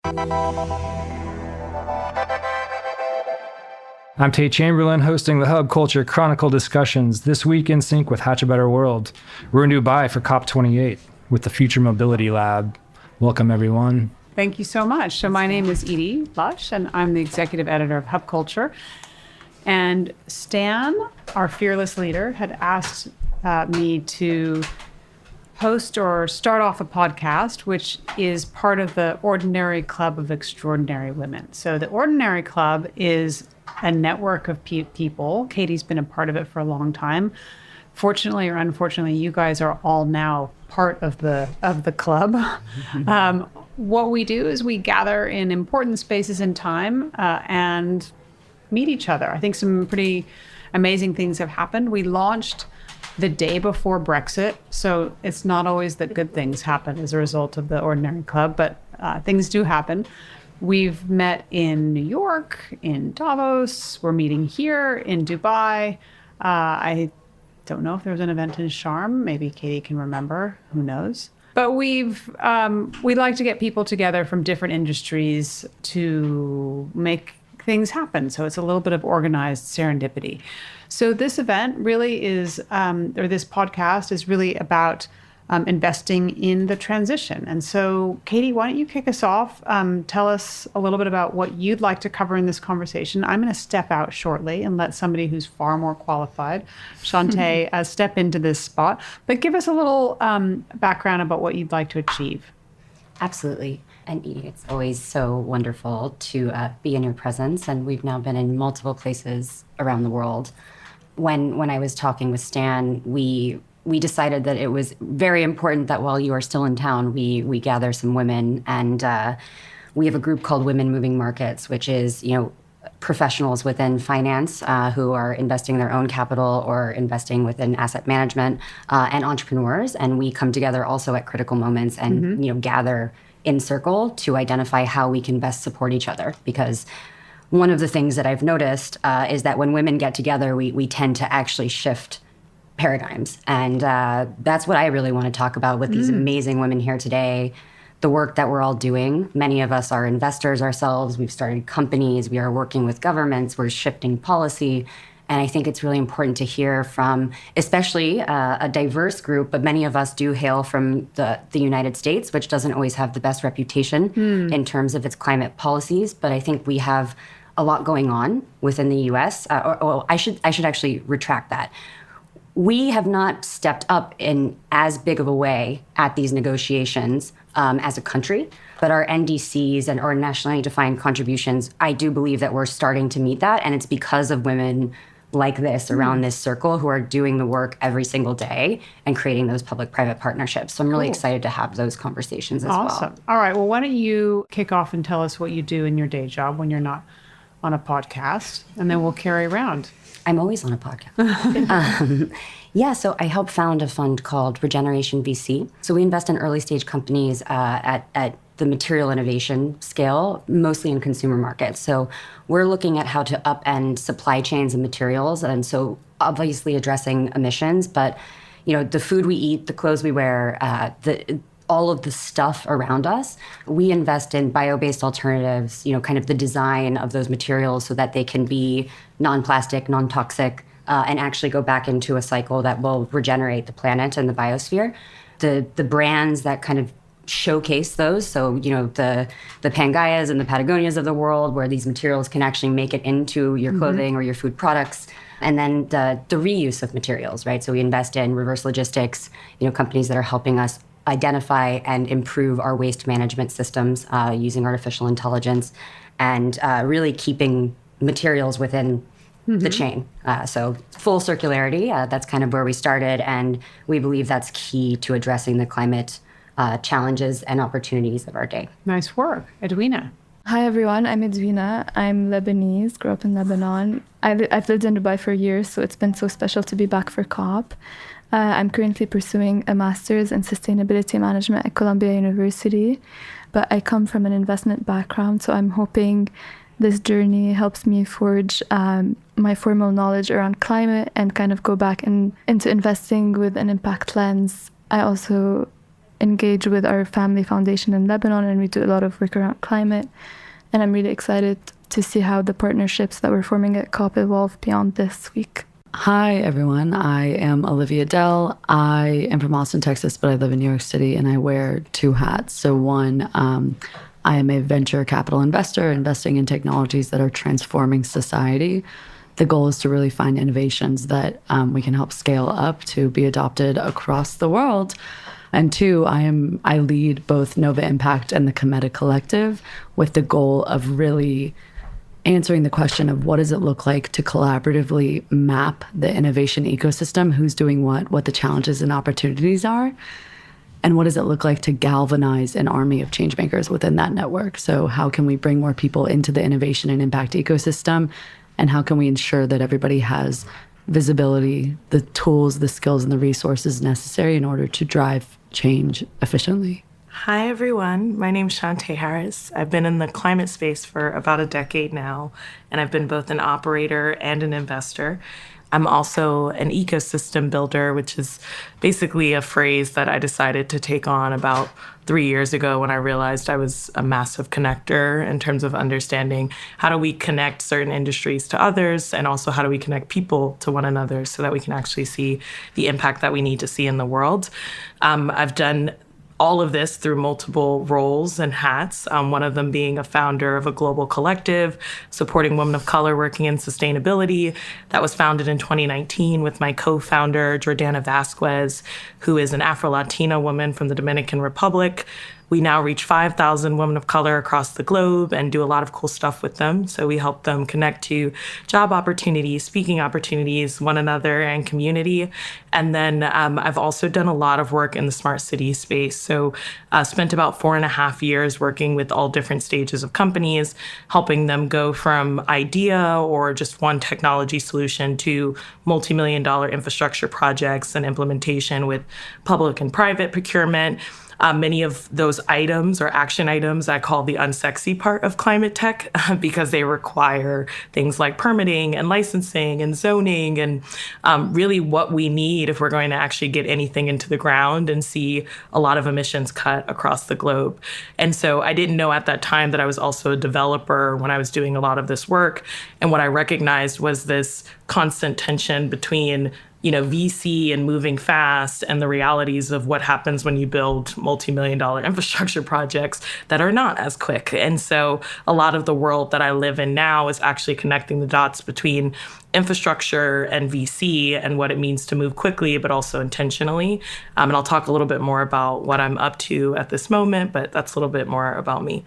I'm Tate Chamberlain, hosting the Hub Culture Chronicle discussions this week in sync with Hatch a Better World. We're in Dubai for COP28 with the Future Mobility Lab. Welcome, everyone. Thank you so much. So my name is Edie Lush, and I'm the executive editor of Hub Culture. And Stan, our fearless leader, had asked me to host or start off a podcast, which is part of the Ordinary Club of Extraordinary Women. So the Ordinary Club is a network of people. Katie's been a part of it for a long time. Fortunately or unfortunately, you guys are all now part of the club. What we do is we gather in important spaces in time and meet each other. I think some pretty amazing things have happened. We launched the day before Brexit, so it's not always that good things happen as a result of the Ordinary Club, but things do happen. We've met in New York, in Davos. We're meeting here in Dubai. I don't know if there was an event in Sharm. Maybe Katie can remember. Who knows? But we like to get people together from different industries to make things happen. So it's a little bit of organized serendipity. So this event really is, or this podcast is really about investing in the transition. And so, Katie, why don't you kick us off? Tell us a little bit about what you'd like to cover in this conversation. I'm going to step out shortly and let somebody who's far more qualified, Chante, step into this spot. But give us a little background about what you'd like to achieve. Absolutely. And Edie, it's always so wonderful to be in your presence. And we've now been in multiple places around the world. When I was talking with Stan, we decided that it was very important that while you are still in town, we gather some women. And we have a group called Women Moving Markets, which is, professionals within finance who are investing their own capital or investing within asset management and entrepreneurs. And we come together also at critical moments and, gather in circle to identify how we can best support each other. Because one of the things that I've noticed is that when women get together, we tend to actually shift paradigms. And that's what I really want to talk about with these amazing women here today. The work that we're all doing. Many of us are investors ourselves. We've started companies. We are working with governments. We're shifting policy. And I think it's really important to hear from, especially a diverse group, but many of us do hail from the United States, which doesn't always have the best reputation in terms of its climate policies. But I think we have a lot going on within the U.S. I should actually retract that. We have not stepped up in as big of a way at these negotiations as a country, but our NDCs and our nationally defined contributions, I do believe that we're starting to meet that. And it's because of women like this around this circle who are doing the work every single day and creating those public-private partnerships. So I'm really excited to have those conversations as well. Awesome. All right. Well, why don't you kick off and tell us what you do in your day job when you're not on a podcast, and then we'll carry around. I'm always on a podcast. So I help found a fund called Regeneration.VC. So we invest in early stage companies at the material innovation scale, mostly in consumer markets. So we're looking at how to upend supply chains and materials. And so obviously addressing emissions, but the food we eat, the clothes we wear, all of the stuff around us, we invest in bio-based alternatives, kind of the design of those materials so that they can be non-plastic, non-toxic, and actually go back into a cycle that will regenerate the planet and the biosphere. The brands that kind of showcase those, so the Pangaias and the Patagonias of the world, where these materials can actually make it into your clothing or your food products. And then the reuse of materials, right? So we invest in reverse logistics, companies that are helping us identify and improve our waste management systems using artificial intelligence and really keeping materials within the chain. So full circularity, that's kind of where we started. And we believe that's key to addressing the climate challenges and opportunities of our day. Nice work. Edwina. Hi, everyone. I'm Edwina. I'm Lebanese, grew up in Lebanon. I've lived in Dubai for years, so it's been so special to be back for COP. I'm currently pursuing a master's in sustainability management at Columbia University, but I come from an investment background, so I'm hoping this journey helps me forge my formal knowledge around climate and kind of go back into investing with an impact lens. I also engage with our family foundation in Lebanon, and we do a lot of work around climate. And I'm really excited to see how the partnerships that we're forming at COP evolve beyond this week. Hi, everyone. I am Olivia Dell. I am from Austin, Texas, but I live in New York City, and I wear two hats. So one, I am a venture capital investor investing in technologies that are transforming society. The goal is to really find innovations that we can help scale up to be adopted across the world. And two, I lead both Nova Impact and the Cometa Collective with the goal of really answering the question of what does it look like to collaboratively map the innovation ecosystem, who's doing what the challenges and opportunities are, and what does it look like to galvanize an army of changemakers within that network. So how can we bring more people into the innovation and impact ecosystem, and how can we ensure that everybody has visibility, the tools, the skills, and the resources necessary in order to drive change efficiently? Hi, everyone. My name's Chante Harris. I've been in the climate space for about a decade now, and I've been both an operator and an investor. I'm also an ecosystem builder, which is basically a phrase that I decided to take on about 3 years ago when I realized I was a massive connector in terms of understanding how do we connect certain industries to others, and also how do we connect people to one another so that we can actually see the impact that we need to see in the world. I've done all of this through multiple roles and hats, one of them being a founder of a global collective supporting women of color working in sustainability that was founded in 2019 with my co-founder, Jordana Vasquez, who is an Afro-Latina woman from the Dominican Republic. We now reach 5,000 women of color across the globe and do a lot of cool stuff with them. So we help them connect to job opportunities, speaking opportunities, one another, and community. And then I've also done a lot of work in the smart city space. So spent about 4.5 years working with all different stages of companies, helping them go from idea or just one technology solution to multi-million-dollar infrastructure projects and implementation with public and private procurement. Many of those items or action items I call the unsexy part of climate tech because they require things like permitting and licensing and zoning and really what we need if we're going to actually get anything into the ground and see a lot of emissions cut across the globe. And so I didn't know at that time that I was also a developer when I was doing a lot of this work. And what I recognized was this constant tension between VC and moving fast and the realities of what happens when you build multi-million-dollar infrastructure projects that are not as quick. And so a lot of the world that I live in now is actually connecting the dots between infrastructure and VC and what it means to move quickly, but also intentionally. And I'll talk a little bit more about what I'm up to at this moment, but that's a little bit more about me.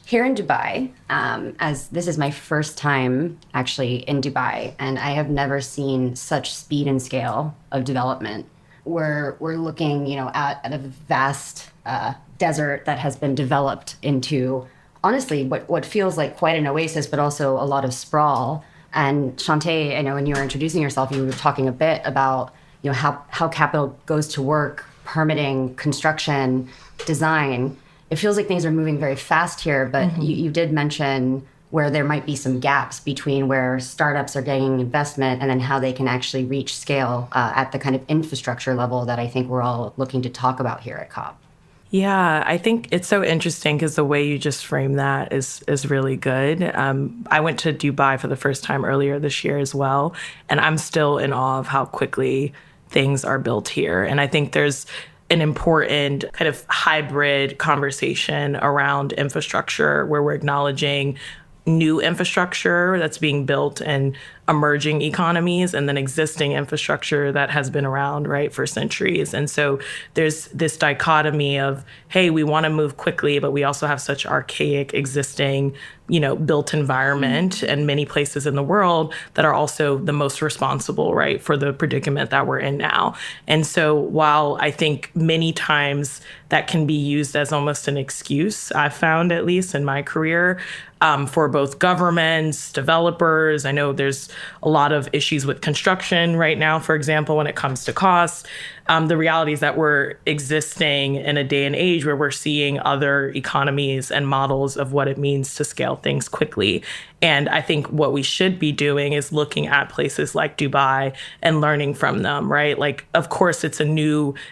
Here in Dubai, as this is my first time actually in Dubai, and I have never seen such speed and scale of development. We're looking, at a vast desert that has been developed into, honestly, what feels like quite an oasis, but also a lot of sprawl. And Chante, I know when you were introducing yourself, you were talking a bit about, how capital goes to work, permitting, construction, design. It feels like things are moving very fast here, but you did mention where there might be some gaps between where startups are getting investment and then how they can actually reach scale at the kind of infrastructure level that I think we're all looking to talk about here at COP. Yeah, I think it's so interesting because the way you just framed that is really good. I went to Dubai for the first time earlier this year as well, and I'm still in awe of how quickly things are built here. And I think there's an important kind of hybrid conversation around infrastructure where we're acknowledging new infrastructure that's being built in emerging economies and then existing infrastructure that has been around, right, for centuries. And so there's this dichotomy of, hey, we want to move quickly, but we also have such archaic existing, built environment and many places in the world that are also the most responsible, right, for the predicament that we're in now. And so while I think many times that can be used as almost an excuse, I've found, at least in my career, for both governments, developers. I know there's a lot of issues with construction right now, for example, when it comes to costs. The reality is that we're existing in a day and age where we're seeing other economies and models of what it means to scale things quickly. And I think what we should be doing is looking at places like Dubai and learning from them, right? Like, of course, it's an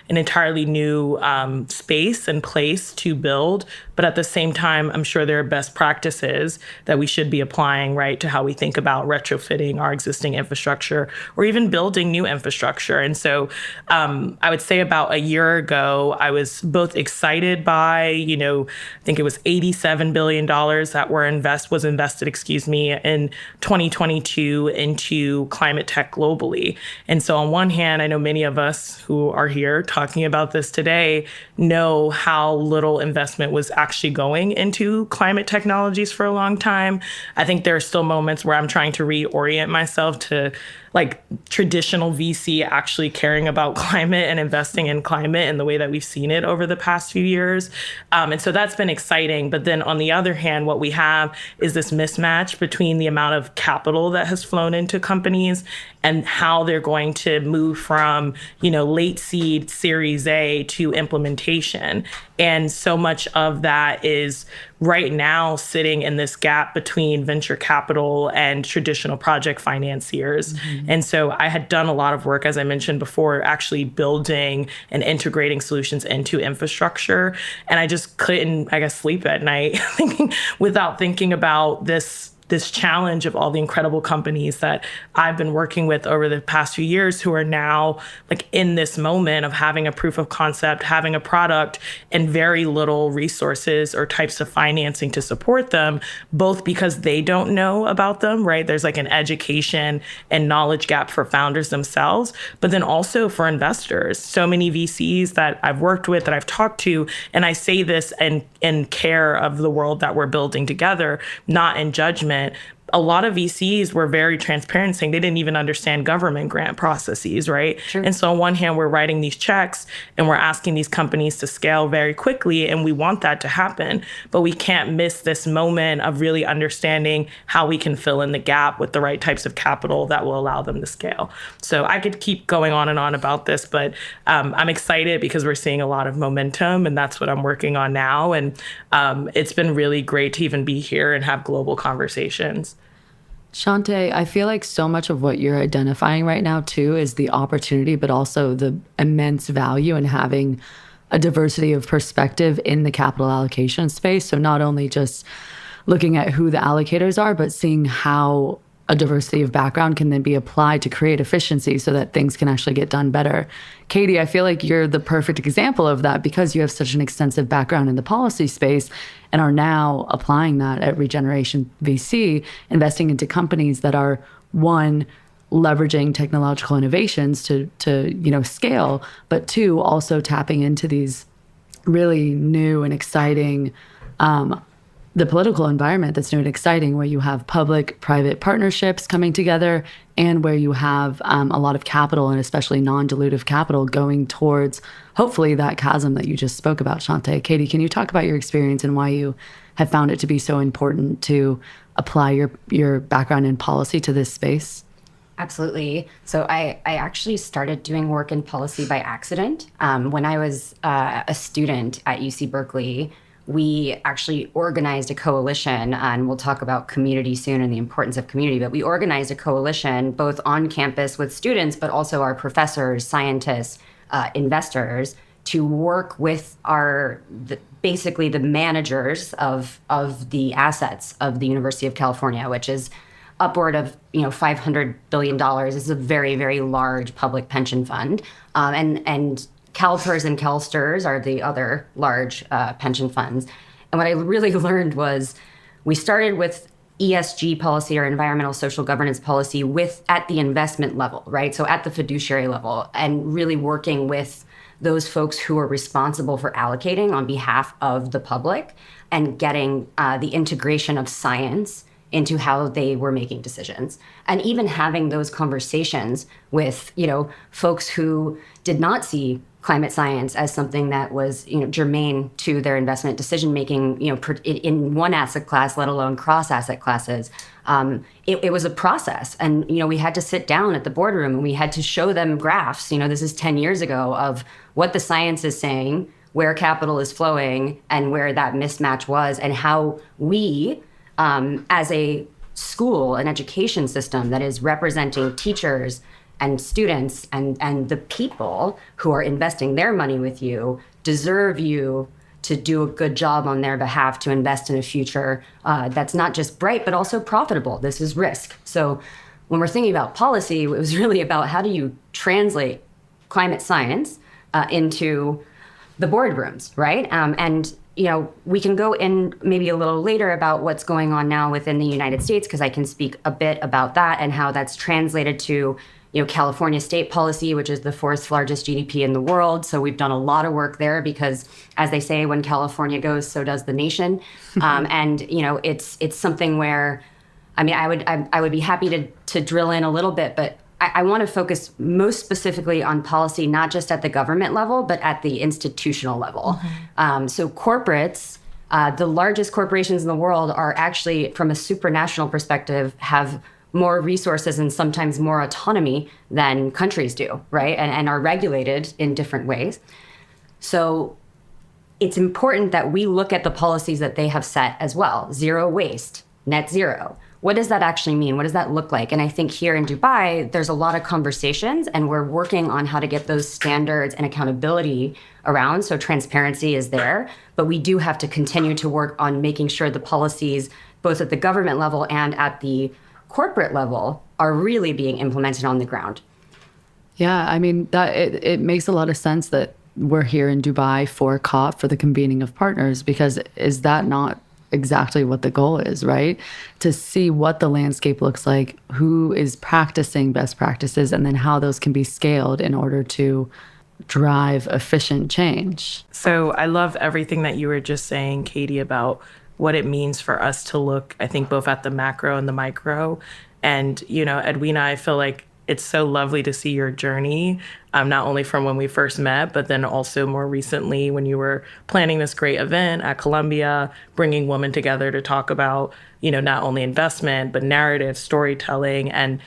entirely new space and place to build. But at the same time, I'm sure there are best practices that we should be applying, right, to how we think about retrofitting our existing infrastructure or even building new infrastructure. And so I would say about a year ago, I was both excited by, I think it was $87 billion that was invested, in 2022 into climate tech globally. And so on one hand, I know many of us who are here talking about this today know how little investment was actually going into climate technologies for a long time. I think there are still moments where I'm trying to reorient myself to like traditional VC actually caring about climate and investing in climate in the way that we've seen it over the past few years. And so that's been exciting. But then on the other hand, what we have is this mismatch between the amount of capital that has flown into companies and how they're going to move from, late seed Series A to implementation. And so much of that is right now sitting in this gap between venture capital and traditional project financiers. Mm-hmm. And so I had done a lot of work, as I mentioned before, actually building and integrating solutions into infrastructure. And I just couldn't, sleep at night without thinking about this challenge of all the incredible companies that I've been working with over the past few years who are now like in this moment of having a proof of concept, having a product, and very little resources or types of financing to support them, both because they don't know about them, right? There's like an education and knowledge gap for founders themselves, but then also for investors. So many VCs that I've worked with, that I've talked to, and I say this in care of the world that we're building together, not in judgment. A lot of VCs were very transparent, saying they didn't even understand government grant processes, right? Sure. And so on one hand, we're writing these checks and we're asking these companies to scale very quickly, and we want that to happen. But we can't miss this moment of really understanding how we can fill in the gap with the right types of capital that will allow them to scale. So I could keep going on and on about this, but I'm excited because we're seeing a lot of momentum, and that's what I'm working on now. And it's been really great to even be here and have global conversations. Chante, I feel like so much of what you're identifying right now, too, is the opportunity, but also the immense value in having a diversity of perspective in the capital allocation space. So not only just looking at who the allocators are, but seeing how a diversity of background can then be applied to create efficiency so that things can actually get done better. Katie, I feel like you're the perfect example of that because you have such an extensive background in the policy space and are now applying that at Regeneration.VC, investing into companies that are, one, leveraging technological innovations to scale, but two, also tapping into these really new and exciting the political environment that's new and exciting, where you have public-private partnerships coming together and where you have a lot of capital, and especially non-dilutive capital, going towards hopefully that chasm that you just spoke about, Chante. Katie, can you talk about your experience and why you have found it to be so important to apply your background in policy to this space? Absolutely. So I actually started doing work in policy by accident. When I was a student at UC Berkeley, we actually organized a coalition, and we'll talk about community soon and the importance of community, but we organized a coalition both on campus with students, but also our professors, scientists, investors, to work with basically the managers of the assets of the University of California, which is upward of $500 billion. This is a very, very large public pension fund. And CalPERS and CalSTRS are the other large pension funds. And what I really learned was we started with ESG policy, or environmental social governance policy, at the investment level, right? So at the fiduciary level, and really working with those folks who are responsible for allocating on behalf of the public and getting the integration of science into how they were making decisions. And even having those conversations with, folks who did not see climate science as something that was, germane to their investment decision making, in one asset class, let alone cross asset classes. It was a process, and we had to sit down at the boardroom and we had to show them graphs. This is 10 years ago of what the science is saying, where capital is flowing, and where that mismatch was, and how we, as a school, an education system that is representing teachers and students and the people who are investing their money with you, deserve you to do a good job on their behalf to invest in a future that's not just bright, but also profitable. This is risk. So when we're thinking about policy, it was really about how do you translate climate science into the boardrooms, right? And we can go in maybe a little later about what's going on now within the United States, because I can speak a bit about that and how that's translated to California state policy, which is the fourth largest GDP in the world. So we've done a lot of work there because, as they say, when California goes, so does the nation. And it's something where, I would be happy to drill in a little bit, but I want to focus most specifically on policy, not just at the government level, but at the institutional level. So corporates, the largest corporations in the world, are actually, from a supranational perspective, have more resources and sometimes more autonomy than countries do, right? And are regulated in different ways. So it's important that we look at the policies that they have set as well. Zero waste, net zero. What does that actually mean? What does that look like? And I think here in Dubai, there's a lot of conversations, and we're working on how to get those standards and accountability around. So transparency is there, but we do have to continue to work on making sure the policies, both at the government level and at the corporate level, are really being implemented on the ground. Yeah, that it makes a lot of sense that we're here in Dubai for COP, for the convening of partners, because is that not exactly what the goal is, right? To see what the landscape looks like, who is practicing best practices, and then how those can be scaled in order to drive efficient change. So I love everything that you were just saying, Katie, about what it means for us to look, I think, both at the macro and the micro. And, Edwina, I feel like it's so lovely to see your journey, not only from when we first met, but then also more recently when you were planning this great event at Columbia, bringing women together to talk about, not only investment, but narrative, storytelling. And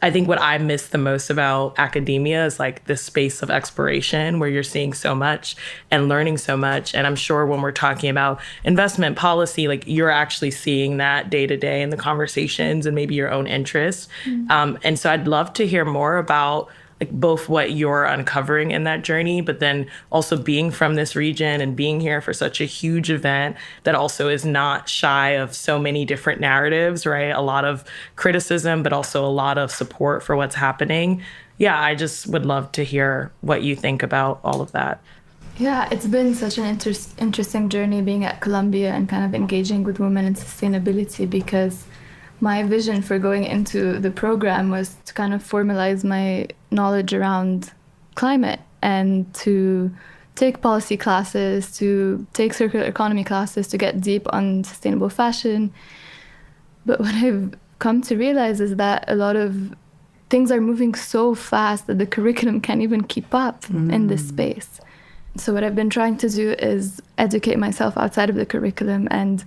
I think what I miss the most about academia is like this space of exploration where you're seeing so much and learning so much. And I'm sure when we're talking about investment policy, like you're actually seeing that day to day in the conversations and maybe your own interests. And so I'd love to hear more about like both what you're uncovering in that journey, but then also being from this region and being here for such a huge event that also is not shy of so many different narratives, right? A lot of criticism, but also a lot of support for what's happening. Yeah, I just would love to hear what you think about all of that. Yeah, it's been such an interesting journey being at Columbia and kind of engaging with women in sustainability, because my vision for going into the program was to kind of formalize my knowledge around climate and to take policy classes, to take circular economy classes, to get deep on sustainable fashion. But what I've come to realize is that a lot of things are moving so fast that the curriculum can't even keep up in this space. So what I've been trying to do is educate myself outside of the curriculum, and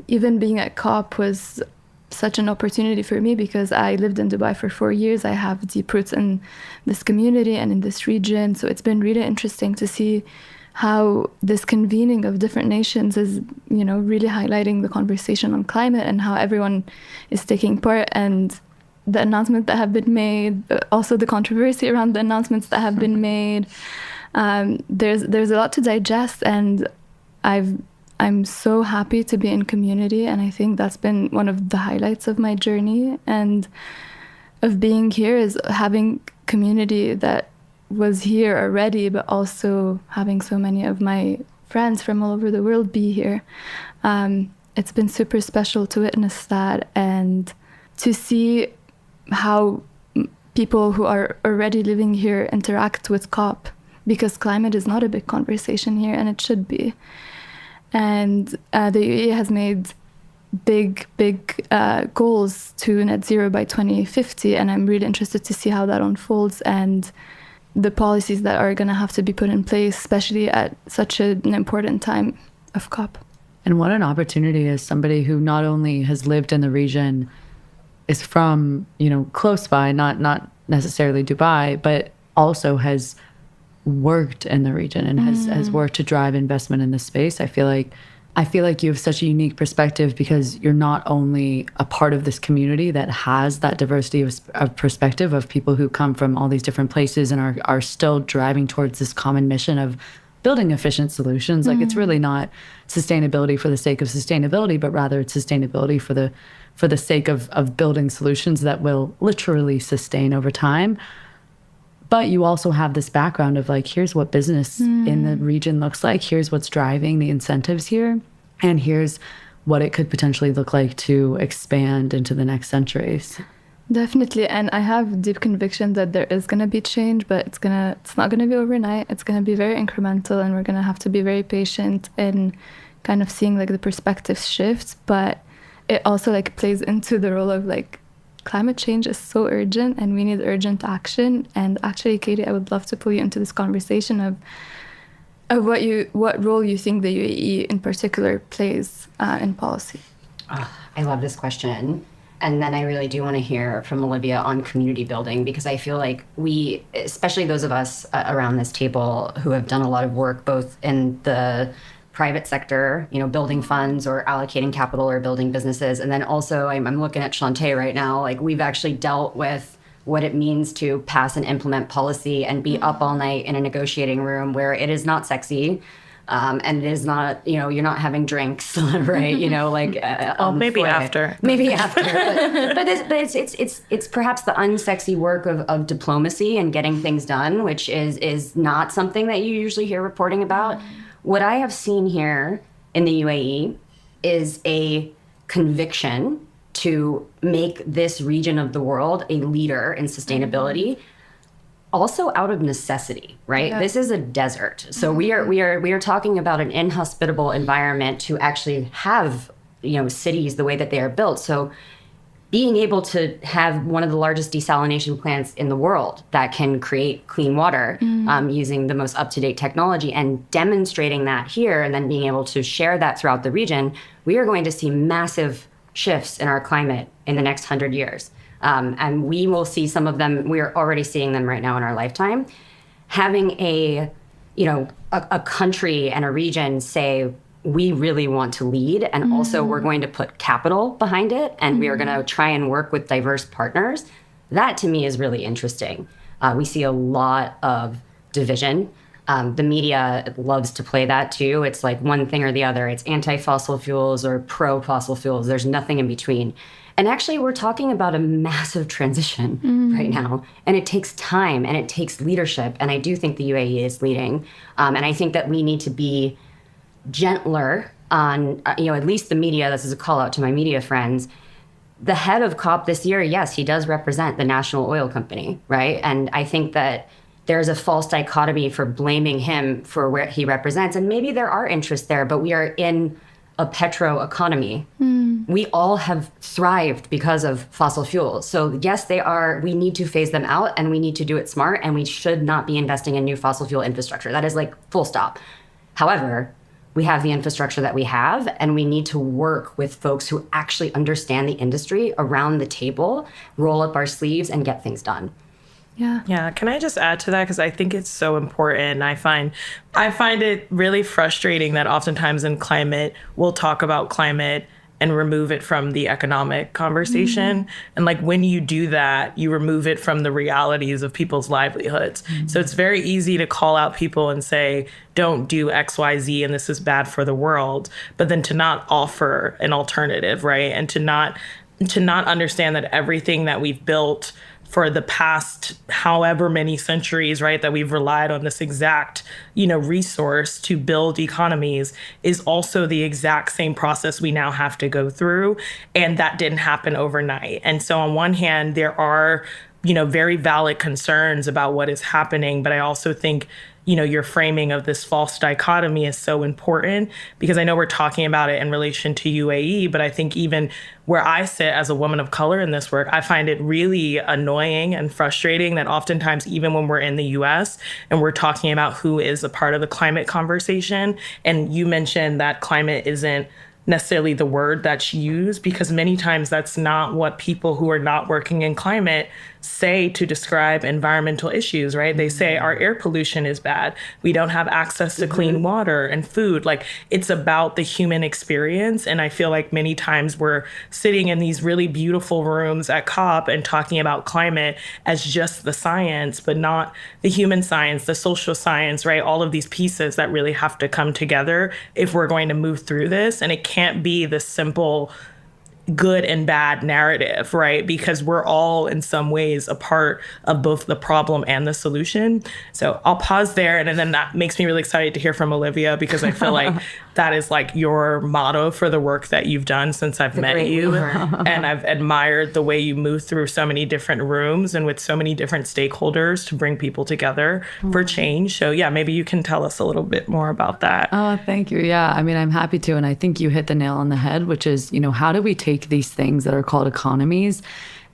even being at COP was such an opportunity for me because I lived in Dubai for 4 years. I have deep roots in this community and in this region. So it's been really interesting to see how this convening of different nations is, really highlighting the conversation on climate and how everyone is taking part, and the announcements that have been made, but also the controversy around the announcements that have been made. There's a lot to digest, and I'm so happy to be in community, and I think that's been one of the highlights of my journey and of being here, is having community that was here already, but also having so many of my friends from all over the world be here. It's been super special to witness that and to see how people who are already living here interact with COP, because climate is not a big conversation here, and it should be. And the UAE has made big goals to net zero by 2050, and I'm really interested to see how that unfolds. And the policies that are going to have to be put in place, especially at such an important time of COP. And what an opportunity as somebody who not only has lived in the region, is from, close by, not necessarily Dubai, but also has worked in the region and has worked to drive investment in this space. I feel like you have such a unique perspective because you're not only a part of this community that has that diversity of perspective of people who come from all these different places and are still driving towards this common mission of building efficient solutions. Like, it's really not sustainability for the sake of sustainability, but rather it's sustainability for the sake of building solutions that will literally sustain over time. But you also have this background of like, here's what business in the region looks like. Here's what's driving the incentives here. And here's what it could potentially look like to expand into the next centuries. Definitely. And I have deep conviction that there is going to be change, but it's not going to be overnight. It's going to be very incremental, and we're going to have to be very patient in kind of seeing like the perspective shifts. But it also like plays into the role of like, climate change is so urgent and we need urgent action. And actually, Katie, I would love to pull you into this conversation of what role you think the UAE in particular plays in policy. I love this question. And then I really do want to hear from Olivia on community building, because I feel like we, especially those of us around this table who have done a lot of work both in the private sector, building funds or allocating capital or building businesses. And then also I'm looking at Chante right now, like we've actually dealt with what it means to pass and implement policy and be up all night in a negotiating room where it is not sexy. And it is not, you're not having drinks, right? Maybe after. Maybe after. But it's perhaps the unsexy work of diplomacy and getting things done, which is not something that you usually hear reporting about. What I have seen here in the UAE is a conviction to make this region of the world a leader in sustainability. Also out of necessity, right? Yeah. This is a desert. So we are talking about an inhospitable environment to actually have, cities the way that they are built. So being able to have one of the largest desalination plants in the world that can create clean water using the most up-to-date technology and demonstrating that here and then being able to share that throughout the region, we are going to see massive shifts in our climate in the next 100 years. And we will see some of them. We are already seeing them right now in our lifetime. Having a country and a region say, we really want to lead, and also we're going to put capital behind it, and we are going to try and work with diverse partners. That to me is really interesting. We see a lot of division. The media loves to play that too. It's like one thing or the other. It's anti-fossil fuels or pro-fossil fuels. There's nothing in between. And actually, we're talking about a massive transition right now. And it takes time and it takes leadership. And I do think the UAE is leading. And I think that we need to be gentler on, at least the media. This is a call out to my media friends. The head of COP this year, yes, he does represent the national oil company, right? And I think that there's a false dichotomy for blaming him for where he represents. And maybe there are interests there, but we are in a petro economy. We all have thrived because of fossil fuels. So yes, we need to phase them out and we need to do it smart, and we should not be investing in new fossil fuel infrastructure. That is like full stop. However, we have the infrastructure that we have, and we need to work with folks who actually understand the industry around the table, roll up our sleeves and get things done. Yeah. Can I just add to that? Because I think it's so important. I find it really frustrating that oftentimes in climate, we'll talk about climate and remove it from the economic conversation. And like when you do that, you remove it from the realities of people's livelihoods. So it's very easy to call out people and say, don't do X, Y, Z, and this is bad for the world. But then to not offer an alternative, right? And to not understand that everything that we've built for the past however many centuries, right, that we've relied on this exact, resource to build economies is also the exact same process we now have to go through. And that didn't happen overnight. And so on one hand, there are, very valid concerns about what is happening. But I also think, your framing of this false dichotomy is so important, because I know we're talking about it in relation to UAE, but I think even where I sit as a woman of color in this work, I find it really annoying and frustrating that oftentimes, even when we're in the US and we're talking about who is a part of the climate conversation, and you mentioned that climate isn't necessarily the word that's used, because many times that's not what people who are not working in climate say to describe environmental issues, right? They say our air pollution is bad. We don't have access to clean water and food. Like, it's about the human experience. And I feel like many times we're sitting in these really beautiful rooms at COP and talking about climate as just the science, but not the human science, the social science, right? All of these pieces that really have to come together if we're going to move through this. And it can't be this simple good and bad narrative, right? Because we're all in some ways a part of both the problem and the solution. So I'll pause there. And then that makes me really excited to hear from Olivia, because I feel like that is like your motto for the work that you've done since I've met you. And I've admired the way you move through so many different rooms and with so many different stakeholders to bring people together for change. So yeah, maybe you can tell us a little bit more about that. Oh, thank you. Yeah, I mean, I'm happy to. And I think you hit the nail on the head, which is, how do we take these things that are called economies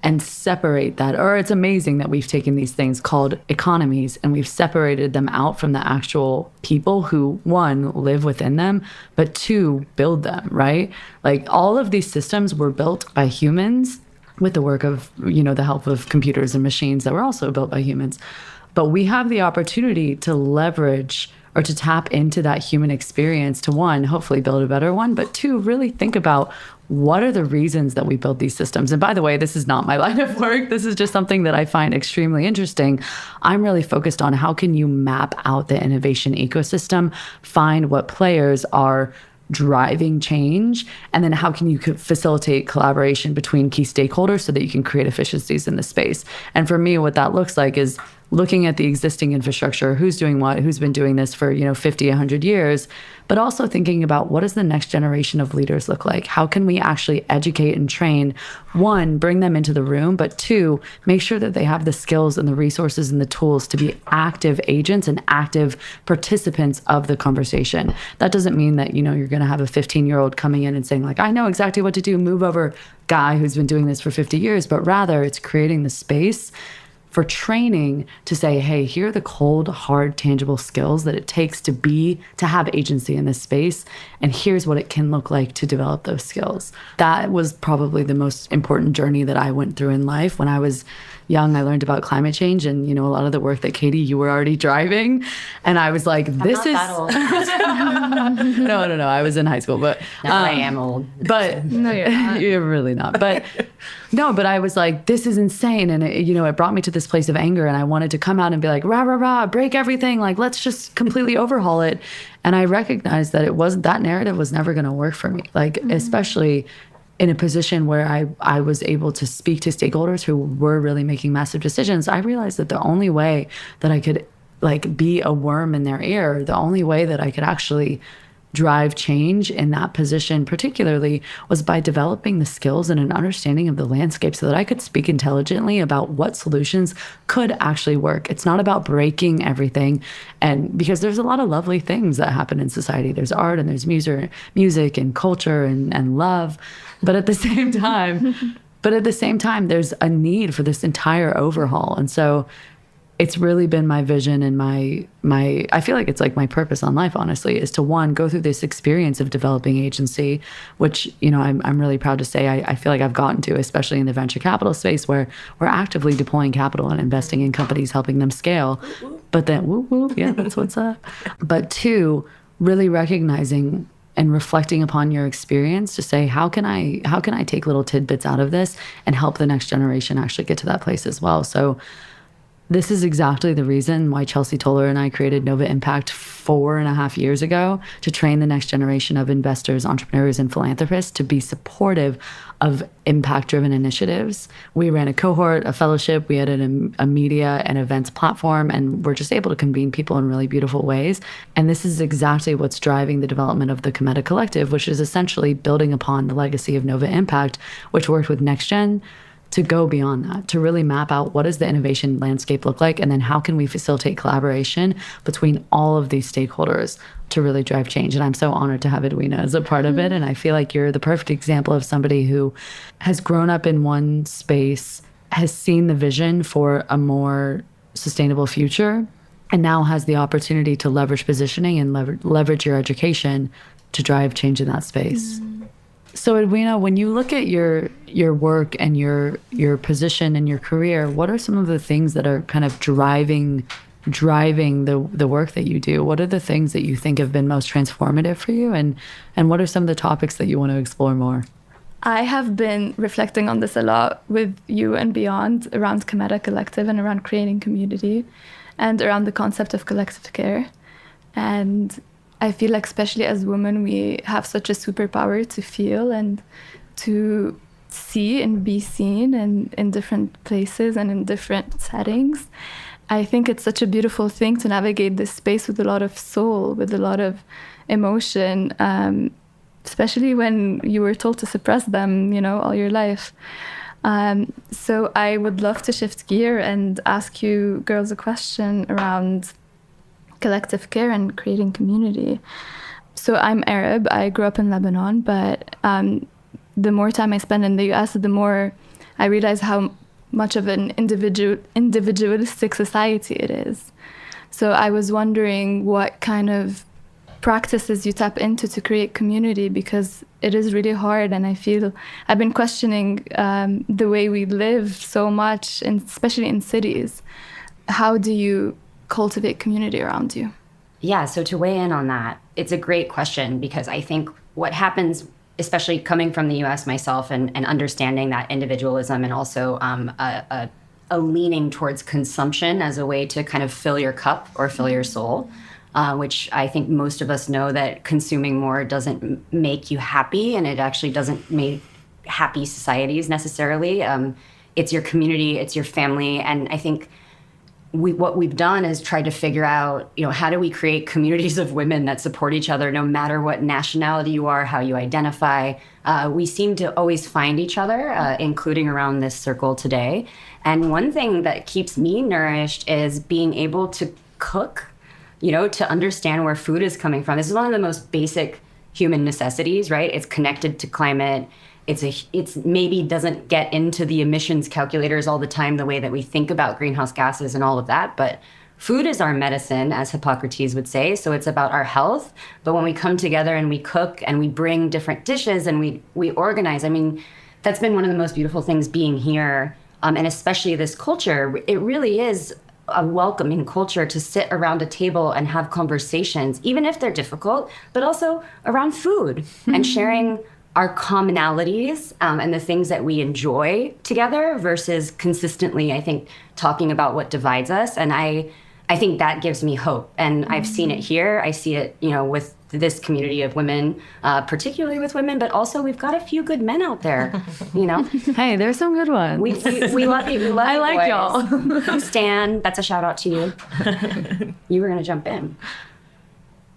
and separate that? Or it's amazing that we've taken these things called economies and we've separated them out from the actual people who, one, live within them, but two, build them, right? Like, all of these systems were built by humans with the work of, the help of computers and machines that were also built by humans. But we have the opportunity to leverage or to tap into that human experience to, one, hopefully build a better one, but two, really think about what are the reasons that we build these systems. And by the way, this is not my line of work. This is just something that I find extremely interesting. I'm really focused on how can you map out the innovation ecosystem, find what players are driving change, and then how can you facilitate collaboration between key stakeholders so that you can create efficiencies in the space. And for me, what that looks like is looking at the existing infrastructure, who's doing what, who's been doing this for 50, 100 years, but also thinking about what does the next generation of leaders look like? How can we actually educate and train, one, bring them into the room, but two, make sure that they have the skills and the resources and the tools to be active agents and active participants of the conversation. That doesn't mean that, you're going to have a 15-year-old coming in and saying, like, I know exactly what to do, move over, guy who's been doing this for 50 years, but rather it's creating the space for training to say, hey, here are the cold, hard, tangible skills that it takes to have agency in this space. And here's what it can look like to develop those skills. That was probably the most important journey that I went through in life. When I was young, I learned about climate change and, a lot of the work that, Katie, you were already driving. And I was like, this is... that old. No, I was in high school, but... No, I am old. But no, you're not. You're really not. But no, but I was like, this is insane. And it brought me to this place of anger. And I wanted to come out and be like, rah, rah, rah, break everything. Like, let's just completely overhaul it. And I recognized that that narrative was never going to work for me. Like, especially in a position where I was able to speak to stakeholders who were really making massive decisions. I realized that the only way that I could be a worm in their ear, the only way that I could actually drive change in that position particularly was by developing the skills and an understanding of the landscape so that I could speak intelligently about what solutions could actually work. It's not about breaking everything, and because there's a lot of lovely things that happen in society. There's art and there's music and culture and love, but at the same time there's a need for this entire overhaul. And so it's really been my vision and my I feel like it's like my purpose on life, honestly, is to, one, go through this experience of developing agency, which, I'm really proud to say I feel like I've gotten to, especially in the venture capital space where we're actively deploying capital and investing in companies, helping them scale. But then, woo woo, yeah, that's what's up. But two, really recognizing and reflecting upon your experience to say, how can I take little tidbits out of this and help the next generation actually get to that place as well? So this is exactly the reason why Chelsea Toller and I created Nova Impact 4.5 years ago, to train the next generation of investors, entrepreneurs, and philanthropists to be supportive of impact-driven initiatives. We ran a cohort, a fellowship, we had a media and events platform, and we're just able to convene people in really beautiful ways. And this is exactly what's driving the development of the Cometa Collective, which is essentially building upon the legacy of Nova Impact, which worked with NextGen to go beyond that, to really map out what does the innovation landscape look like, and then how can we facilitate collaboration between all of these stakeholders to really drive change. And I'm so honored to have Edwina as a part of it. And I feel like you're the perfect example of somebody who has grown up in one space, has seen the vision for a more sustainable future, and now has the opportunity to leverage positioning and leverage your education to drive change in that space. So Edwina, when you look at your work and your position and your career, what are some of the things that are kind of driving the work that you do? What are the things that you think have been most transformative for you? And what are some of the topics that you want to explore more? I have been reflecting on this a lot with you and beyond around Cometa Collective and around creating community and around the concept of collective care. And I feel like especially as women, we have such a superpower to feel and to see and be seen and in different places and in different settings. I think it's such a beautiful thing to navigate this space with a lot of soul, with a lot of emotion, especially when you were told to suppress them, all your life. So I would love to shift gear and ask you girls a question around collective care and creating community. So I'm Arab. I grew up in Lebanon, but the more time I spend in the US, the more I realize how much of an individualistic society it is. So I was wondering what kind of practices you tap into to create community, because it is really hard, and I feel I've been questioning the way we live so much, and especially in cities. How do you cultivate community around you? Yeah, so to weigh in on that, it's a great question, because I think what happens, especially coming from the US myself and understanding that individualism and also a leaning towards consumption as a way to kind of fill your cup or fill your soul, which I think most of us know that consuming more doesn't make you happy, and it actually doesn't make happy societies necessarily. It's your community, it's your family, and I think what we've done is tried to figure out, how do we create communities of women that support each other no matter what nationality you are, how you identify. We seem to always find each other, including around this circle today. And one thing that keeps me nourished is being able to cook, to understand where food is coming from. This is one of the most basic human necessities, right? It's connected to climate. It's maybe doesn't get into the emissions calculators all the time the way that we think about greenhouse gases and all of that, but food is our medicine, as Hippocrates would say, so it's about our health. But when we come together and we cook and we bring different dishes and we organize, that's been one of the most beautiful things being here, and especially this culture. It really is a welcoming culture to sit around a table and have conversations, even if they're difficult, but also around food and sharing our commonalities and the things that we enjoy together versus consistently, I think, talking about what divides us. And I think that gives me hope. And I've seen it here. I see it, with this community of women, particularly with women, but also we've got a few good men out there, Hey, there's some good ones. We love you. We love I you like boys. y'all. Stan, that's a shout out to you. You were going to jump in.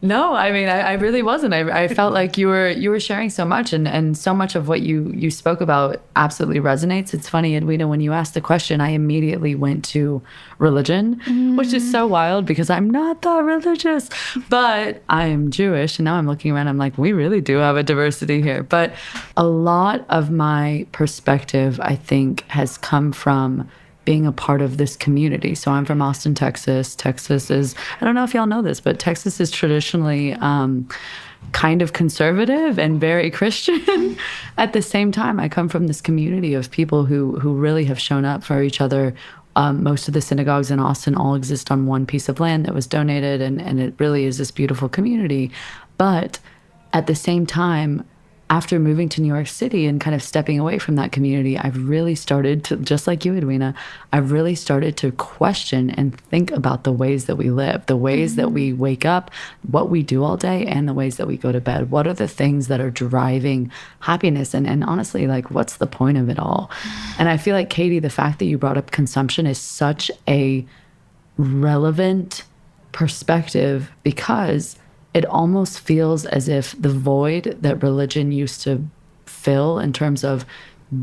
No, I really wasn't. I felt like you were sharing so much, and so much of what you spoke about absolutely resonates. It's funny, Edwina, when you asked the question, I immediately went to religion, which is so wild because I'm not that religious, but I am Jewish. And now I'm looking around, I'm like, we really do have a diversity here. But a lot of my perspective, I think, has come from being a part of this community. So I'm from Austin, Texas. Texas is, I don't know if y'all know this, but Texas is traditionally kind of conservative and very Christian. At the same time, I come from this community of people who really have shown up for each other. Most of the synagogues in Austin all exist on one piece of land that was donated, and it really is this beautiful community. But at the same time, after moving to New York City and kind of stepping away from that community, I've really started to, just like you, Edwina, I've really started to question and think about the ways that we live, the ways that we wake up, what we do all day, and the ways that we go to bed. What are the things that are driving happiness? And honestly, what's the point of it all? And I feel like, Katie, the fact that you brought up consumption is such a relevant perspective, because it almost feels as if the void that religion used to fill in terms of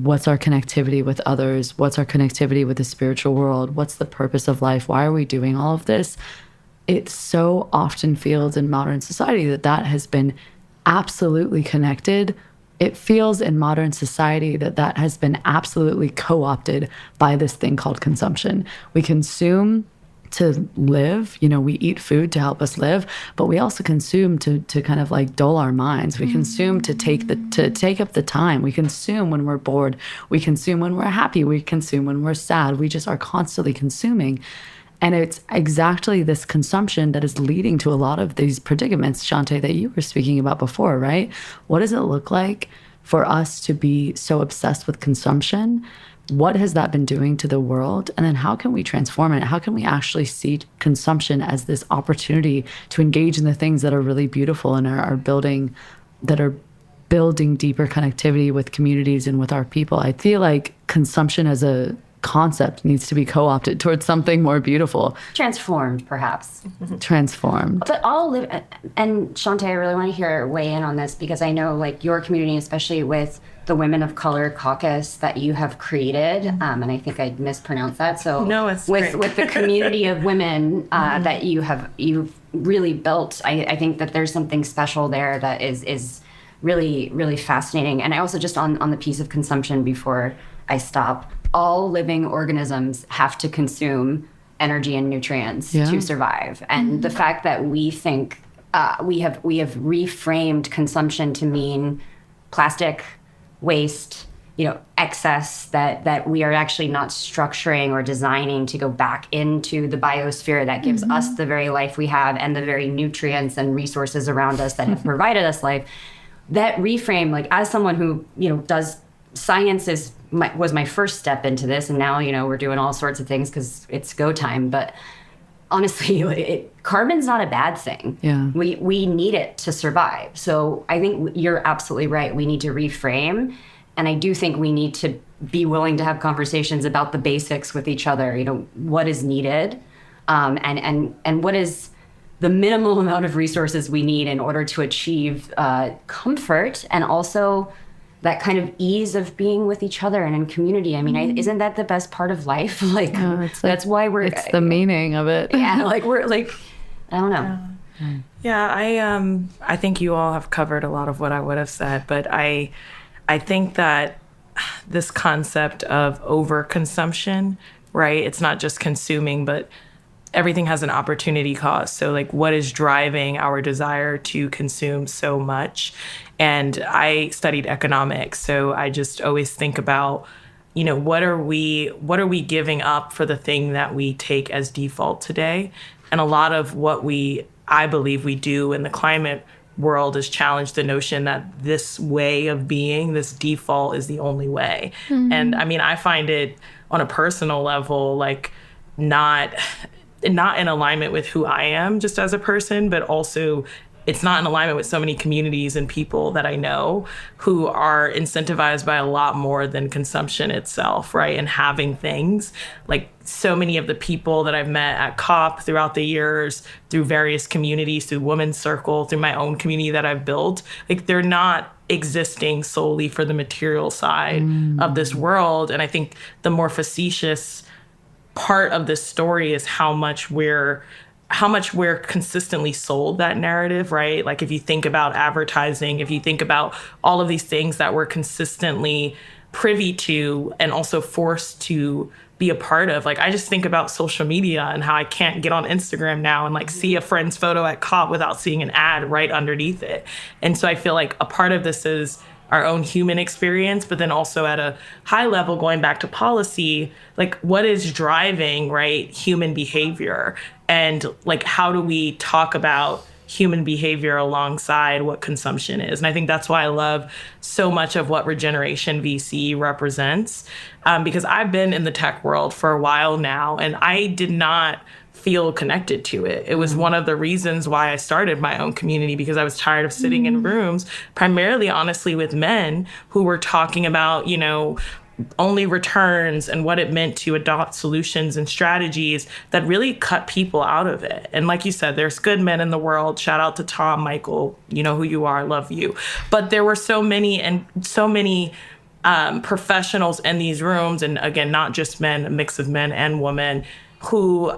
what's our connectivity with others? What's our connectivity with the spiritual world? What's the purpose of life? Why are we doing all of this? It so often feels in modern society that has been absolutely connected. It feels in modern society that has been absolutely co-opted by this thing called consumption. We consume to live, we eat food to help us live, but we also consume to kind of like dull our minds. We consume to take up the time. We consume when we're bored. We consume when we're happy. We consume when we're sad. We just are constantly consuming. And it's exactly this consumption that is leading to a lot of these predicaments, Chante, that you were speaking about before, right? What does it look like for us to be so obsessed with consumption? What has that been doing to the world? And then how can we transform it? How can we actually see consumption as this opportunity to engage in the things that are really beautiful and are building deeper connectivity with communities and with our people? I feel like consumption as a concept needs to be co-opted towards something more beautiful. Transformed, perhaps. Transformed. But and Chante, I really want to hear weigh in on this, because I know like your community, especially with the Women of Color Caucus that you have created, and I think I mispronounced that. So no, it's with the community of women that you've really built, I think that there's something special there that is really, really fascinating. And I also just on the piece of consumption before I stop, all living organisms have to consume energy and nutrients to survive. And the fact that we think we have reframed consumption to mean plastic waste, excess, that we are actually not structuring or designing to go back into the biosphere that gives us the very life we have and the very nutrients and resources around us that have provided us life. That reframe, like as someone who, does science was my first step into this, and now we're doing all sorts of things because it's go time. But honestly, carbon's not a bad thing. Yeah, we need it to survive. So I think you're absolutely right. We need to reframe, and I do think we need to be willing to have conversations about the basics with each other. What is needed, and what is the minimal amount of resources we need in order to achieve comfort, and also that kind of ease of being with each other and in community. I mean, isn't that the best part of life? That's why it's the meaning of it. Yeah, we're I don't know. Yeah, I think you all have covered a lot of what I would have said, but I think that this concept of overconsumption, right? It's not just consuming, but everything has an opportunity cost. So what is driving our desire to consume so much? And I studied economics, so I just always think about, what are we giving up for the thing that we take as default today? And a lot of what I believe we do in the climate world is challenge the notion that this way of being, this default, is the only way. And I mean, I find it on a personal level, not in alignment with who I am just as a person, but also it's not in alignment with so many communities and people that I know who are incentivized by a lot more than consumption itself, right? And having things. So many of the people that I've met at COP throughout the years, through various communities, through Women's Circle, through my own community that I've built, they're not existing solely for the material side of this world. And I think the more facetious part of this story is how much we're consistently sold that narrative, right? If you think about advertising, if you think about all of these things that we're consistently privy to and also forced to be a part of. I just think about social media and how I can't get on Instagram now and see a friend's photo at COP without seeing an ad right underneath it. And so I feel like a part of this is our own human experience, but then also at a high level, going back to policy, what is driving, right, human behavior? And how do we talk about human behavior alongside what consumption is? And I think that's why I love so much of what Regeneration.VC represents, because I've been in the tech world for a while now, and I did not feel connected to it. It was one of the reasons why I started my own community, because I was tired of sitting in rooms, primarily, honestly, with men who were talking about, only returns and what it meant to adopt solutions and strategies that really cut people out of it. And like you said, there's good men in the world. Shout out to Tom, Michael, you know who you are, love you. But there were so many professionals in these rooms, and again, not just men, a mix of men and women, who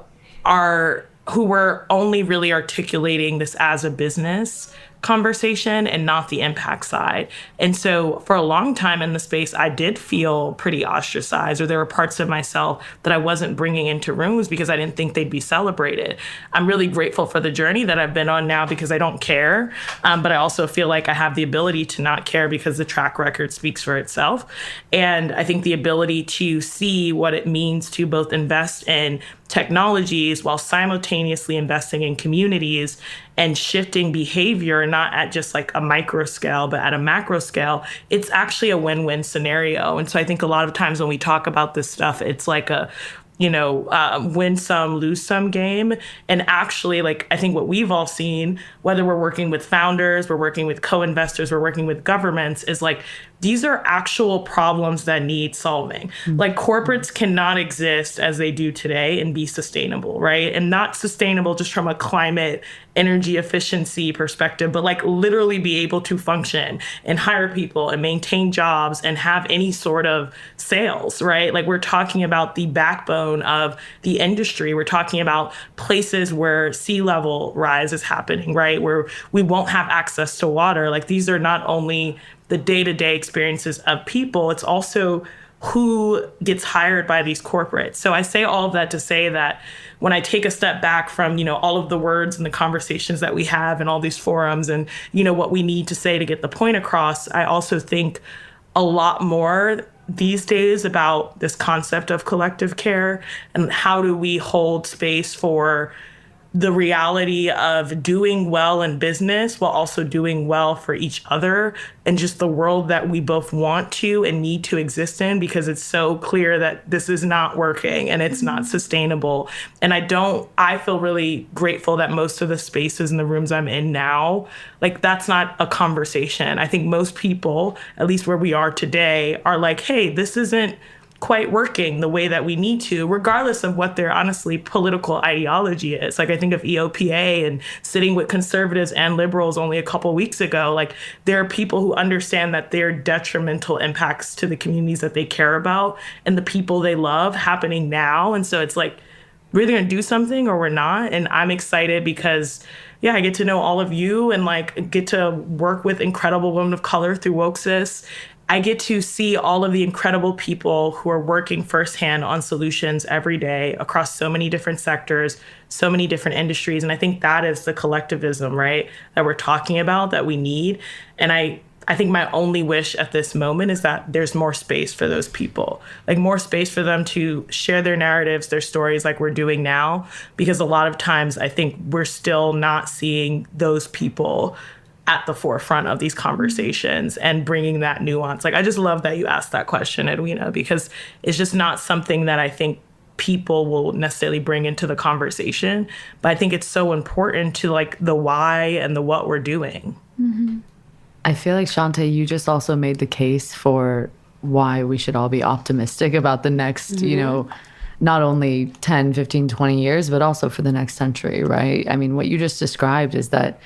were only really articulating this as a business conversation and not the impact side. And so for a long time in the space, I did feel pretty ostracized, or there were parts of myself that I wasn't bringing into rooms because I didn't think they'd be celebrated. I'm really grateful for the journey that I've been on now because I don't care. But I also feel like I have the ability to not care because the track record speaks for itself. And I think the ability to see what it means to both invest in technologies while simultaneously investing in communities and shifting behavior, not at just like a micro scale, but at a macro scale, it's actually a win-win scenario. And so I think a lot of times when we talk about this stuff, it's like a win some, lose some game. And actually, like, I think what we've all seen, whether we're working with founders, we're working with co-investors, we're working with governments, is like, these are actual problems that need solving. Like, corporates cannot exist as they do today and be sustainable, right? And not sustainable just from a climate, energy efficiency perspective, but like literally be able to function and hire people and maintain jobs and have any sort of sales, right? Like, we're talking about the backbone of the industry. We're talking about places where sea level rise is happening, right? Where we won't have access to water. Like, these are not only the day-to-day experiences of people, it's also who gets hired by these corporates. So I say all of that to say that when I take a step back from, all of the words and the conversations that we have in all these forums and, what we need to say to get the point across, I also think a lot more these days about this concept of collective care and how do we hold space for the reality of doing well in business while also doing well for each other and just the world that we both want to and need to exist in, because it's so clear that this is not working and it's not sustainable. And I feel really grateful that most of the spaces in the rooms I'm in now, like, that's not a conversation. I think most people, at least where we are today, are like, hey, this isn't quite working the way that we need to, regardless of what their honestly political ideology is. Like, I think of EOPA and sitting with conservatives and liberals only a couple weeks ago, like, there are people who understand that there are detrimental impacts to the communities that they care about and the people they love happening now. And so it's like, we're either going to do something or we're not. And I'm excited because I get to know all of you and like get to work with incredible women of color through WokeSys. I get to see all of the incredible people who are working firsthand on solutions every day across so many different sectors, so many different industries. And I think that is the collectivism, right, that we're talking about, that we need. And I think my only wish at this moment is that there's more space for those people, like more space for them to share their narratives, their stories like we're doing now, because a lot of times I think we're still not seeing those people at the forefront of these conversations and bringing that nuance. Like, I just love that you asked that question, Edwina, because it's just not something that I think people will necessarily bring into the conversation. But I think it's so important to like the why and the what we're doing. Mm-hmm. I feel like, Chante, you just also made the case for why we should all be optimistic about the next, not only 10, 15, 20 years, but also for the next century, right? I mean, what you just described is that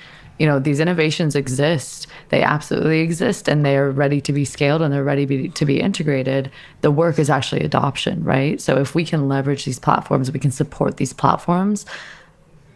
these innovations exist. They absolutely exist, and they're ready to be scaled and they're ready to be integrated. The work is actually adoption, right? So if we can leverage these platforms, we can support these platforms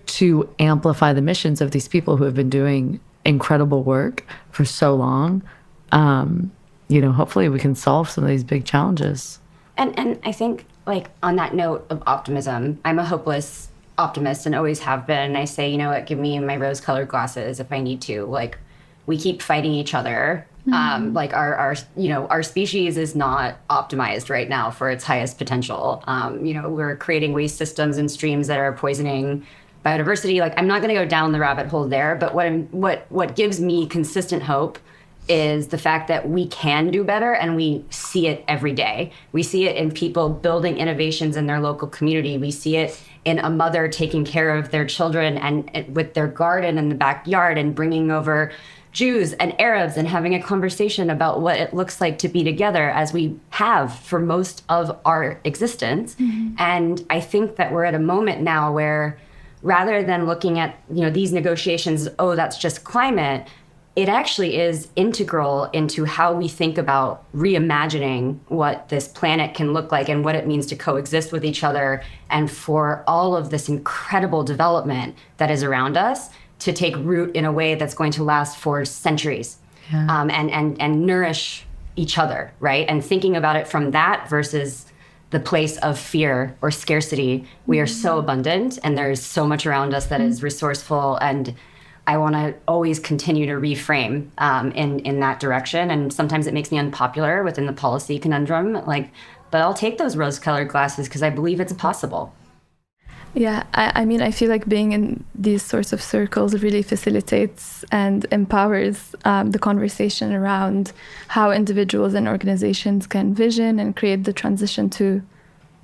to amplify the missions of these people who have been doing incredible work for so long. Hopefully we can solve some of these big challenges. And I think, like, on that note of optimism, I'm a hopeless optimist and always have been. I say, give me my rose-colored glasses if I need to. Like, we keep fighting each other. Mm-hmm. Like our species is not optimized right now for its highest potential. We're creating waste systems and streams that are poisoning biodiversity. Like, I'm not going to go down the rabbit hole there, but what gives me consistent hope is the fact that we can do better, and we see it every day. We see it in people building innovations in their local community. We see it in a mother taking care of their children and with their garden in the backyard and bringing over Jews and Arabs and having a conversation about what it looks like to be together, as we have for most of our existence. Mm-hmm. And I think that we're at a moment now where, rather than looking at, these negotiations, oh, that's just climate, it actually is integral into how we think about reimagining what this planet can look like and what it means to coexist with each other, and for all of this incredible development that is around us to take root in a way that's going to last for centuries. And nourish each other, right? And thinking about it from that versus the place of fear or scarcity. We are so abundant, and there's so much around us that is resourceful, and I want to always continue to reframe in that direction. And sometimes it makes me unpopular within the policy conundrum, but I'll take those rose-colored glasses because I believe it's possible. Yeah, I mean, I feel like being in these sorts of circles really facilitates and empowers the conversation around how individuals and organizations can vision and create the transition to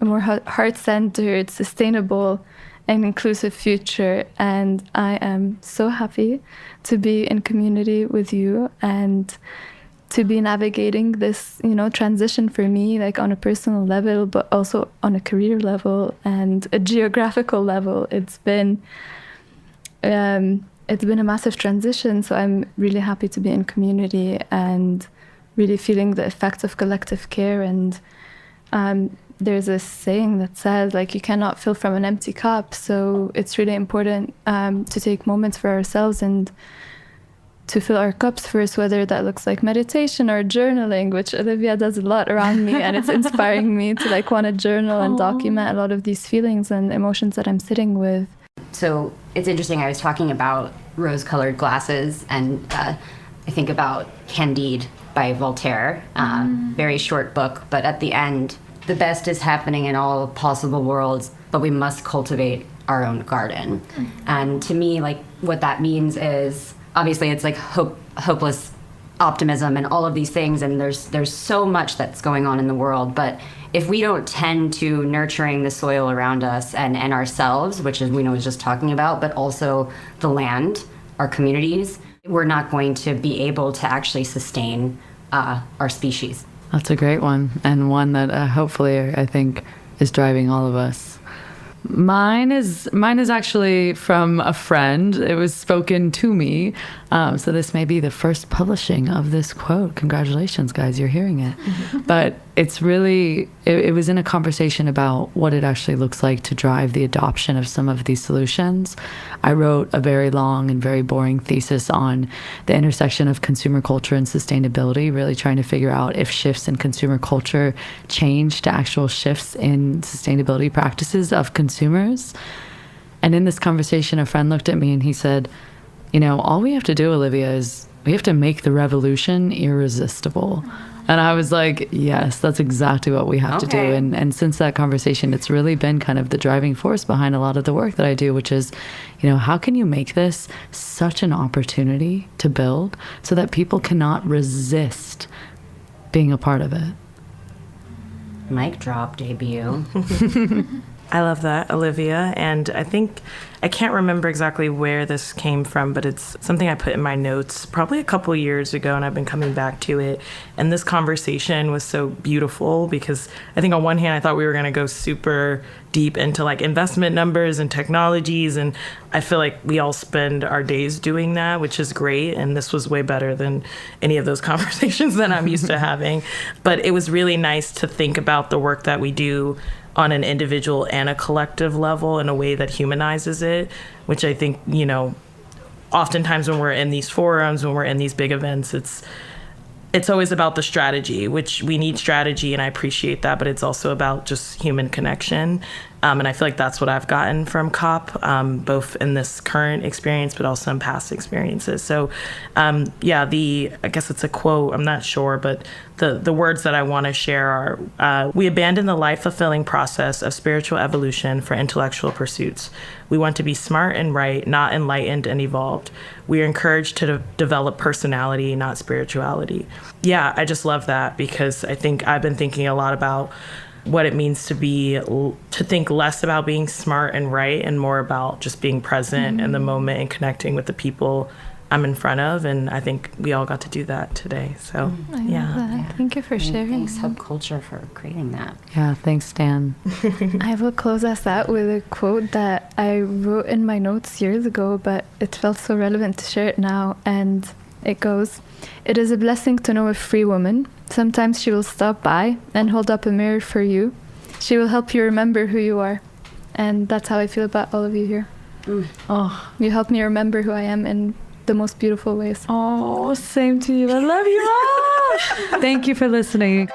a more heart-centered, sustainable, and inclusive future. And I am so happy to be in community with you and to be navigating this, transition for me, like on a personal level, but also on a career level and a geographical level. It's been a massive transition. So I'm really happy to be in community and really feeling the effects of collective care. And there's a saying that says, you cannot fill from an empty cup. So it's really important to take moments for ourselves and to fill our cups first, whether that looks like meditation or journaling, which Olivia does a lot around me, and it's inspiring me to want to journal and document a lot of these feelings and emotions that I'm sitting with. So it's interesting, I was talking about rose-colored glasses, and I think about Candide by Voltaire, very short book, but at the end, the best is happening in all possible worlds, but we must cultivate our own garden. And to me, what that means is, obviously, it's hopeless optimism and all of these things, and there's so much that's going on in the world. But if we don't tend to nurturing the soil around us and ourselves, which is we was just talking about, but also the land, our communities, we're not going to be able to actually sustain our species. That's a great one, and one that hopefully I think is driving all of us. Mine is actually from a friend. It was spoken to me. So this may be the first publishing of this quote. Congratulations, guys, you're hearing it. But it's really, it was in a conversation about what it actually looks like to drive the adoption of some of these solutions. I wrote a very long and very boring thesis on the intersection of consumer culture and sustainability, really trying to figure out if shifts in consumer culture change to actual shifts in sustainability practices of consumers. And in this conversation, a friend looked at me and he said, all we have to do, Olivia, is we have to make the revolution irresistible. And I was like, yes, that's exactly what we have to do. And since that conversation, it's really been kind of the driving force behind a lot of the work that I do, which is, how can you make this such an opportunity to build so that people cannot resist being a part of it? Mic drop debut. I love that, Olivia. And I can't remember exactly where this came from, but it's something I put in my notes probably a couple years ago, and I've been coming back to it. And this conversation was so beautiful because I think on one hand, I thought we were going to go super deep into investment numbers and technologies. And I feel like we all spend our days doing that, which is great. And this was way better than any of those conversations that I'm used to having. But it was really nice to think about the work that we do on an individual and a collective level in a way that humanizes it, which I think, oftentimes when we're in these forums, when we're in these big events, it's always about the strategy, which we need strategy, and I appreciate that, but it's also about just human connection. And I feel like that's what I've gotten from COP, both in this current experience, but also in past experiences. So, I guess it's a quote, I'm not sure, but the words that I want to share are, we abandon the life-fulfilling process of spiritual evolution for intellectual pursuits. We want to be smart and right, not enlightened and evolved. We are encouraged to develop personality, not spirituality. Yeah, I just love that because I think I've been thinking a lot about what it means to think less about being smart and right and more about just being present in the moment and connecting with the people I'm in front of. And I think we all got to do that today. So, yeah. Thank you for sharing. Thanks, Subculture, for creating that. Yeah, thanks, Stan. I will close us out with a quote that I wrote in my notes years ago, but it felt so relevant to share it now. And It goes, "It is a blessing to know a free woman. Sometimes she will stop by and hold up a mirror for you. She will help you remember who you are." And that's how I feel about all of you here. Oh, You help me remember who I am in the most beautiful ways. same to you. I love you all. Thank you for listening.